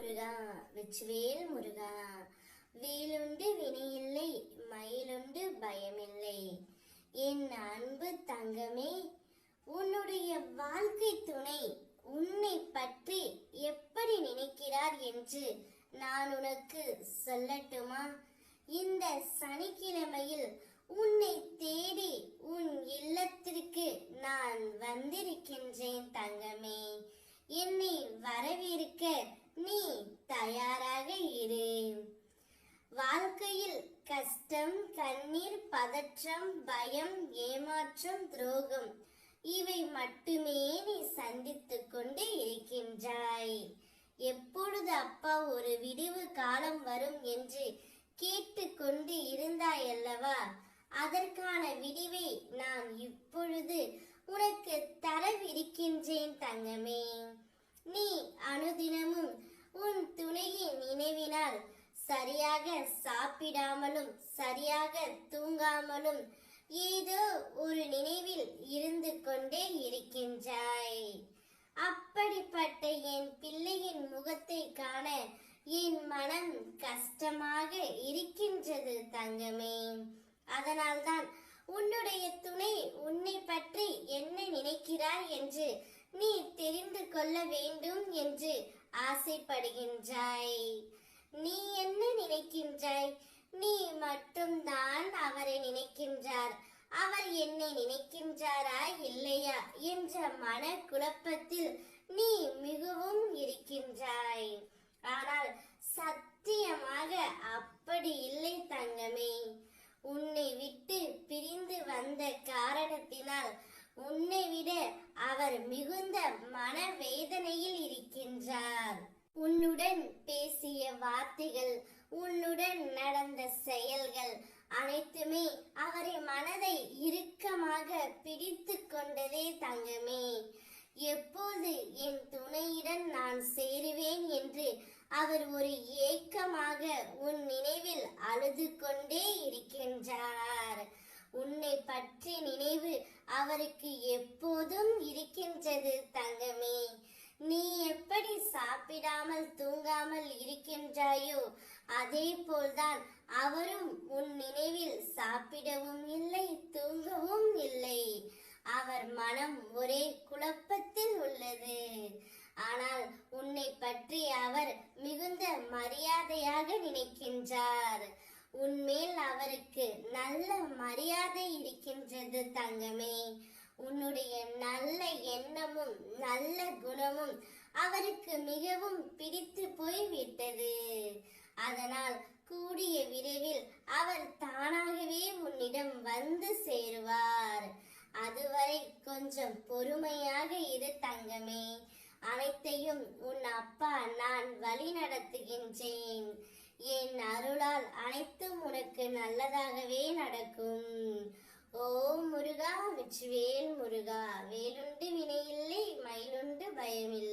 முருகா வெச்சுவேல் முருகா, வேலுண்டு வினையில்லை மயிலுண்டு பயமில்லை. என் அன்பு தங்கமே, உன்னுடைய வாழ்க்கை துணை உன்னை பற்றி எப்படி நினைக்கிறார் என்று நான் உனக்கு சொல்லட்டுமா? இந்த சனிக்கிழமையில் உன்னை தேடி உன் இல்லத்திற்கு நான் வந்திருக்கின்றேன் தங்கமே. என்னை வரவேற்க நீ தயாராக இரு. வாழ்க்கையில் கஷ்டம், கண்ணீர், பதற்றம், பயம், ஏமாற்றம், துரோகம் இவை மட்டுமே நீ சந்தித்துக் கொண்டு இருக்கின்றாய். எப்பொழுது அப்பா ஒரு விடிவு காலம் வரும் என்று கேட்டுக்கொண்டு இருந்தாய் அல்லவா? அதற்கான விடிவை நான் இப்பொழுது உனக்கு தரவிருக்கின்றேன் தங்கமே. நீ அனுதினமும் உன் துணையின் நினைவினால் சரியாக சாப்பிடாமலும் சரியாக தூங்காமலும் ஏதோ ஒரு நினைவில் இருந்து கொண்டே இருக்கின்றாய். அப்படிப்பட்ட என் பிள்ளையின் முகத்தை காண என் மனம் கஷ்டமாக இருக்கின்றது தங்கமே. அதனால்தான் உன்னுடைய துணை உன்னை பற்றி என்ன நினைக்கிறார் என்று நீ தெரிந்து கொள்ள வேண்டும் என்று ஆசைப்படுகின்றாய். நீ என்ன நினைக்கின்றாய்? நீ மட்டும்தான் அவரை நினைக்கின்றார், அவர் என்னை நினைக்கின்றாரா இல்லையா என்ற மன குழப்பத்தில் நீ மிகவும் இருக்கின்றாய். ஆனால் சத்தியமாக அப்படி இல்லை தங்கமே. உன்னை விட்டு பிரிந்து வந்த காரணத்தினால் உன்னை விட அவர் மிகுந்த மனவேதனையில் இருக்கின்றார். உன்னுடன் பேசிய வார்த்தைகள், உன்னுடன் நடந்த செயல்கள் அனைத்துமே அவரை மனதை இறுக்கமாக பிடித்து கொண்டதே தங்கமே. எப்போது என் துணையுடன் நான் சேருவேன் என்று அவர் ஒரு ஏக்கமாக உன் நினைவில் அழுது கொண்டே இருக்கின்றார். உன்னை பற்றி நினைவு அவருக்கு எப்போதும் இருக்கின்றது தங்கமே. நீ எப்படி சாப்பிடாமல் தூங்காமல் இருக்கின்றாயோ அதே போல்தான் அவரும் உன் நினைவில் சாப்பிடவும் இல்லை, தூங்கவும் இல்லை. அவர் மனம் ஒரே குழப்பத்தில் உள்ளது. ஆனால் உன்னை பற்றி அவர் மிகுந்த மரியாதையாக நினைக்கின்றார். உன்மேல் அவருக்கு நல்ல மரியாதை இருக்கின்றது தங்கமே. உன்னுடைய நல்ல எண்ணமும் நல்ல குணமும் அவருக்கு மிகவும் பிடித்து போய்விட்டது. அதனால் கூடிய விரைவில் அவர் தானாகவே உன்னிடம் வந்து சேருவார். அதுவரை கொஞ்சம் பொறுமையாக இரு தங்கமே. அனைத்தையும் உன் அப்பா நான் வழி நடத்துகின்றேன். என் அருளால் அனைத்தும் உனக்கு நல்லதாகவே நடக்கும். ஓம் முருகா வெச்சுவேல் முருகா, வேலுண்டு வினையில்லை மயிலுண்டு பயமில்லை.